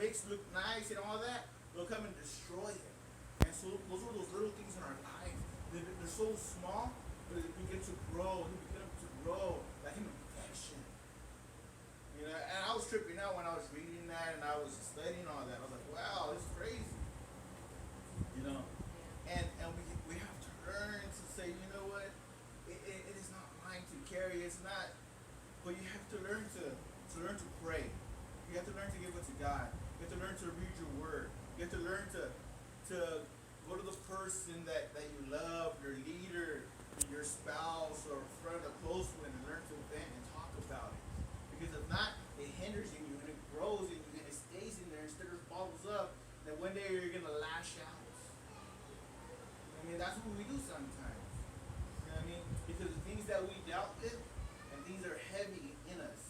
makes look nice and all that, they'll come and destroy it. And so those are those little things in our lives. They're so small, but they begin to grow. They begin to grow like an infection. You know, and I was tripping out when I was reading that and I was studying all that. I was like, wow, this is crazy. You know, and we have to learn to say, you know what, it is not mine to carry. It's not. But you have to learn to pray. You have to learn to give it to God. You have to learn to read your word. You have to learn to go to the person that you love, your leader, your spouse, or friend, a close one, and learn to vent and talk about it. Because if not, it hinders in you and it grows in you and it stays in there instead of bubbles up. And then one day you're gonna lash out. I mean, that's what we do sometimes. You know what I mean? Because the things that we dealt with and things are heavy in us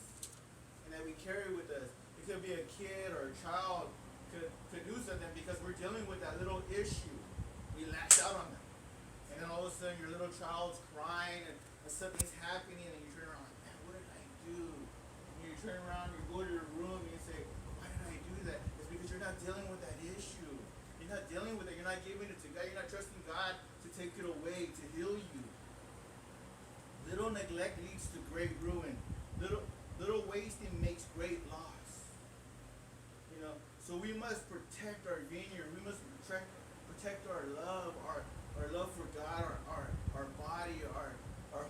and that we carry with us. It could be a kid or a child could do something because we're dealing with that little issue. We lash out on them. And then all of a sudden your little child's crying and something's happening and you turn around like, man, what did I do? And you turn around, you go to your room and you say, why did I do that? It's because you're not dealing with that issue. You're not dealing with it. You're not giving it to God. You're not trusting God to take it away, to heal you. Little neglect leads to great ruin. Little wasting makes great loss. You know, so we must protect our vineyard. We must protect our love, our love for God, our body, our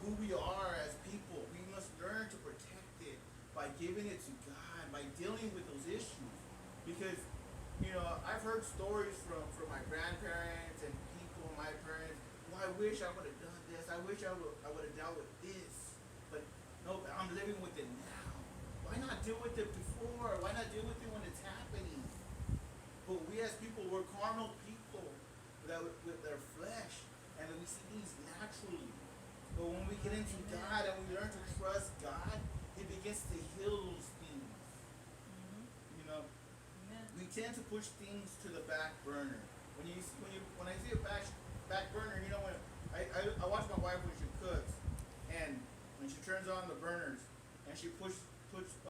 who we are as people. We must learn to protect it by giving it to God, by dealing with those issues. Because, you know, I've heard stories from my grandparents and people, my parents. Well, I wish I would have done this. I wish I would have dealt with this. But no, I'm living with it now. Why not deal with it before? Why not deal with it when it's happening? But we as people, we're carnal people with their flesh. And we see things naturally. But when we get into God and we learn to trust God, it begins to heal those things. You know, we tend to push things to the back burner. When I see a back burner, you know, when I watch my wife when she cooks, and when she turns on the burners and she puts